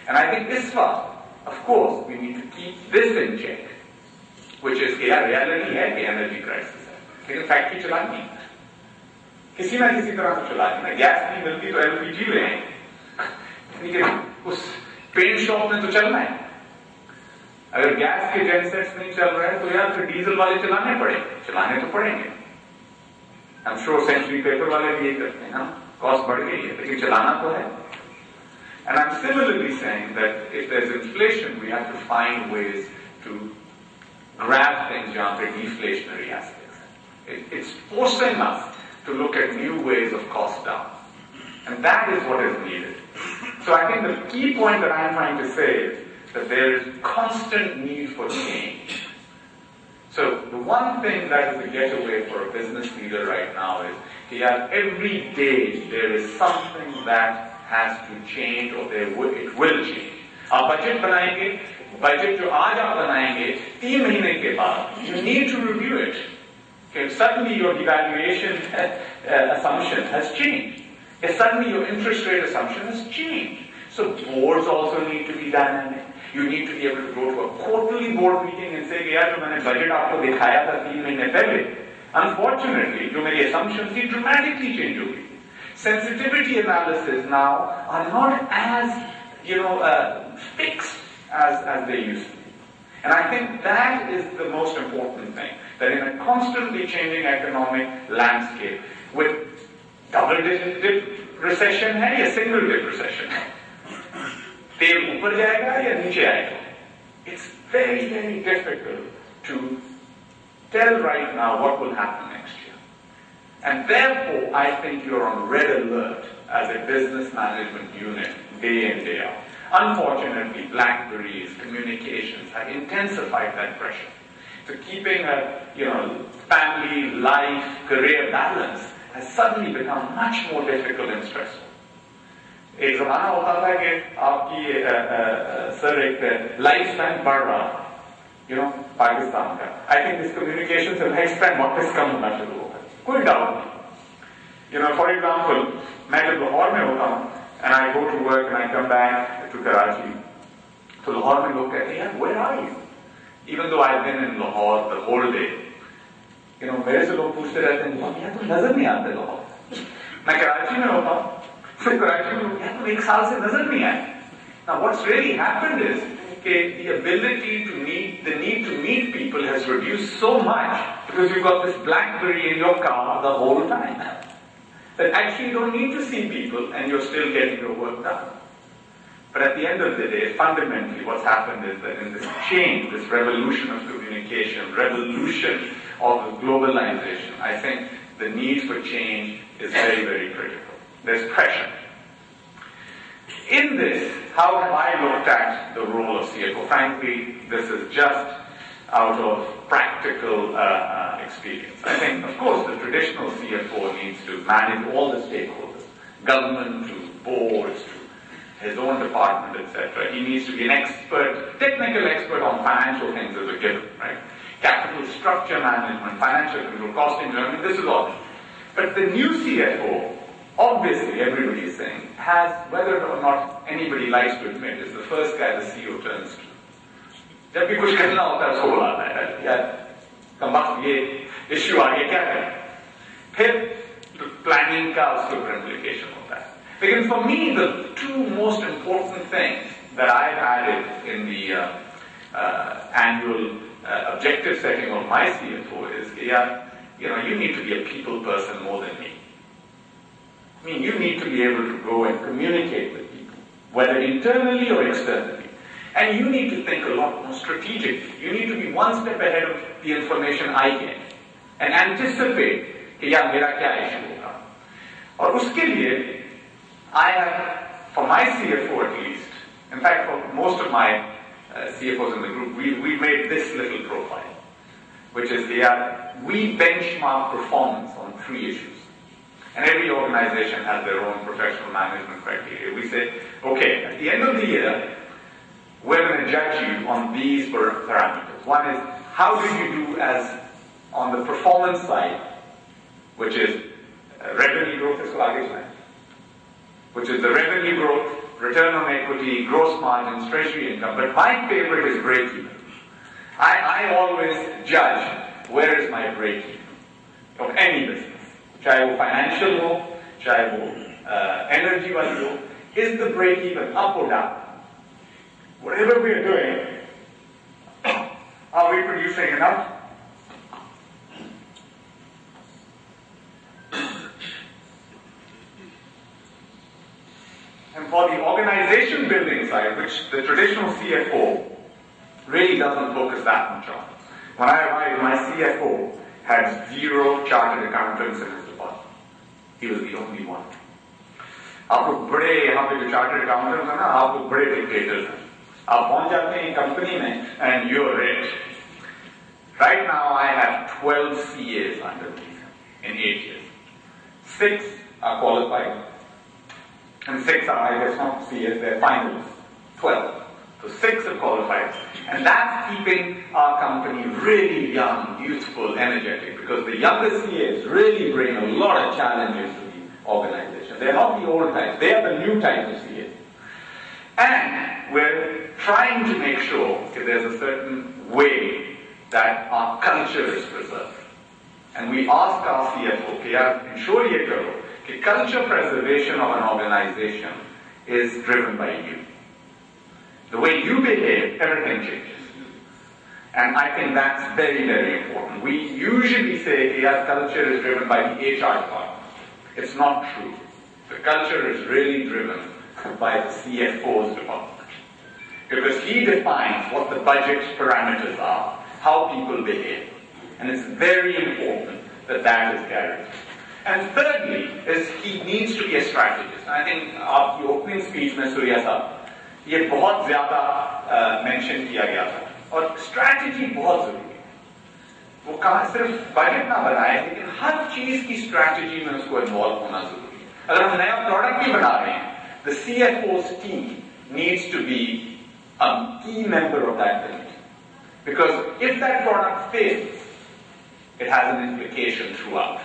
And I think this one, of course, we need to keep this in check, which is कि यार reality है कि energy crisis है, लेकिन factory चलानी है, किसी ना किसी तरह से चलानी है, गैस नहीं मिलती तो LPG ले आएंगे, लेकिन उस पेंट शॉप में तो चलना है, अगर गैस के जेनसेट्स नहीं चल रहे हैं तो यार फिर डीजल वाले चलाने तो पड़ेंगे। I'm sure सेंचुरी पेपर वाले भी ये करते हैं, कॉस्ट बढ़ गई है, लेकिन चलाना तो है। And I'm similarly saying that if there's inflation, we have to find ways to grab things jहाँ पे deflationary aspects हैं. It's forcing us to look at new ways of cost down. And that is what is needed. So I think the key point that I'm trying to say is that there is constant need for change. So the one thing that is a getaway for a business leader right now is that every day there is something that has to change or it will change. आप budget बनाएंगे, budget जो आज आप बनाएंगे 3 महीने के बाद, you need to review it. Okay, suddenly your devaluation assumption has changed. Suddenly your interest rate assumption has changed. So boards also need to be dynamic. You need to be able to go to a quarterly board meeting and say, यार जो मैंने budget आपको दिखाया था 3 महीने पहले, unfortunately जो मेरी assumptions थी dramatically change हो गई. Sensitivity analysis now are not as fixed as they used to be. And I think that is the most important thing, that in a constantly changing economic landscape, with double-digit recession है या single-digit recession है, तेल ऊपर जाएगा या नीचे आएगा, it's very, very difficult to tell right now what will happen next year. And therefore, I think you're on red alert as a business management unit day in, day out. Unfortunately, BlackBerry's communications have intensified that pressure. So keeping a family, life, career balance has suddenly become much more difficult and stressful. एक ज़माना होता था कि आपकी sir एक life span बढ़ रहा, पाकिस्तान का. I think this communication से लाइफ स्पैन वापस कम होना शुरू हो गया. कोई डाउट नहीं. For example, मैं जब लाहौर में होता हूँ, and I go to work and I come back to Karachi, तो लाहौर में लोग कहते हैं, where are you? Even though I've been in Lahore the whole day, मेरे से लोग पूछते रहते हैं, यार तुम नजर नहीं आते लाहौर. मैं कराची में होता हूँ, फिर कराची में लोग, यार तुम 1 साल से नजर नहीं आए. Now what's really happened is the ability to meet, the need to meet people has reduced so much because you've got this BlackBerry in your car the whole time. That actually you don't need to see people and you're still getting your work done. But at the end of the day, fundamentally what's happened is that in this change, this revolution of communication, revolution of globalization, I think the need for change is very, very critical. There's pressure. In this, how have I looked at the role of CFO? Frankly, this is just out of practical experience. I think, of course, the traditional CFO needs to manage all the stakeholders, government to boards to his own department, etc. He needs to be an expert, technical expert on financial things as a given, right? Capital structure management, financial control, costing, this is all. But the new CFO, obviously, everybody is saying, has, whether or not anybody likes to admit, is the first guy the CEO turns to. जब भी कुछ करना होता है उसको बुलाता है, यार कम ये इश्यू आ गया क्या करें, फिर प्लानिंग का उसके ऊपर implication होता है. Because for me, the two most important things that I've added in the annual objective setting of my CFO is, you need to be a people person more than me. I mean, you need to be able to go and communicate with people, whether internally or externally. And you need to think a lot more strategically. You need to be one step ahead of the information I get and anticipate कि यार मेरा क्या issue होगा. और उसके लिए, I have, for my CFO at least, in fact for most of my CFOs in the group, we made this little profile, which is we benchmark performance on 3 issues. And every organization has their own professional management criteria. We say, okay, at the end of the year, we're going to judge you on these parameters. One is, how did you do as on the performance side, which is revenue growth, which is the revenue growth, return on equity, gross margins, treasury income, but my favorite is break-even. I always judge where is my break-even of any business. Chahe wo financial ho, chahe wo energy wali ho, is the break-even up or down? Whatever we are doing, are we producing enough? And for the organization building side, which the traditional CFO really doesn't focus that much on. When I arrived, my CFO had 0 chartered accountants in his department. He was the only one. आप लोग बड़े यहाँ पे जो chartered accountants हैं ना, आप लोग बड़े dictators हैं. आप पहुँच जाते हैं company में and you're rich. Right now I have 12 CAs under me in 8 years. 6 are qualified. And 6 are, I guess, not CAs, they're finalists. 12. So 6 are qualified. And that's keeping our company really young, youthful, energetic, because the younger CAs really bring a lot of challenges to the organization. They're not the old types, they are the new type of CAs. And we're trying to make sure that there's a certain way that our culture is preserved. And we ask our CFO, कि यार ensure ये करो कि culture preservation of an organization is driven by you. The way you behave, everything changes. And I think that's very, very important. We usually say कि यार culture is driven by the HR department. It's not true. The culture is really driven by the CFO's department. Because he defines what the budget parameters are, how people behave. And it's very important that that is carried. And thirdly, is he needs to be a strategist. I think आपकी opening speech में सूर्या साहब ये बहुत ज़्यादा mention किया गया था और strategy बहुत ज़रूरी है. वो कहाँ सिर्फ budget ना बनाए लेकिन हर चीज़ की strategy में उसको involve होना ज़रूरी है. अगर हम नया product भी बना रहे हैं, the CFO's team needs to be a key member of that committee. Because if that product fails, it has an implication throughout.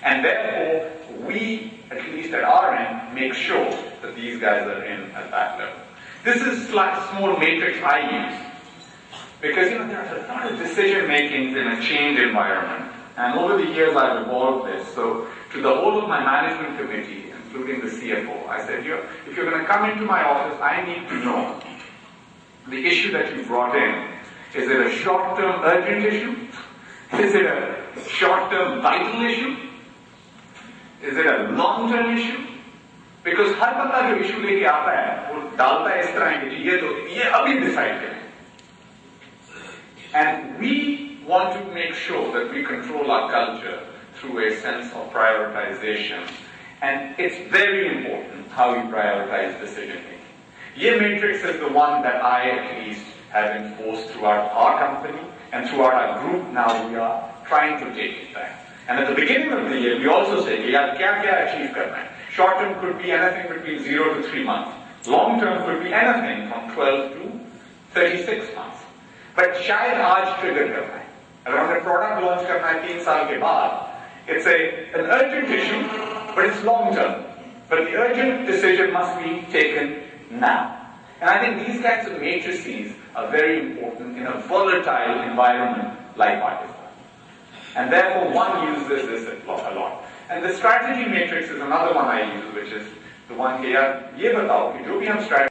And therefore, we, at least at our end, make sure that these guys are in at that level. This is like a small matrix I use. Because there's a lot of decision making in a change environment. And over the years I've evolved this. So to the whole of my management committee, including the CFO, I said, if you're going to come into my office, I need to know the issue that you brought in. Is it a short-term urgent issue? Is it a short-term vital issue? Is it a long-term issue? Because हर बंदा जो issue लेके आता है वो डालता है इस तरह की ये अभी decide करें. And we want to make sure that we control our culture through a sense of prioritization. And it's very important how we prioritize decision making. Ye matrix is the one that I at least have enforced throughout our company and throughout our group. Now we are trying to take it back. And at the beginning of the year, we also say, kya achieve karna hai? Short term could be anything between 0 to 3 months. Long term could be anything from 12 to 36 months. But shayad aaj trigger karna hai. Agar humne product launch karna hai 3 saal ke baad, it's an urgent issue, but it's long term. But the urgent decision must be taken now. And I think these kinds of matrices are very important in a volatile environment like Pakistan. And therefore one uses this a lot. And the strategy matrix is another one I use, which is the one here. ये बताओ कि जो भी हम strategy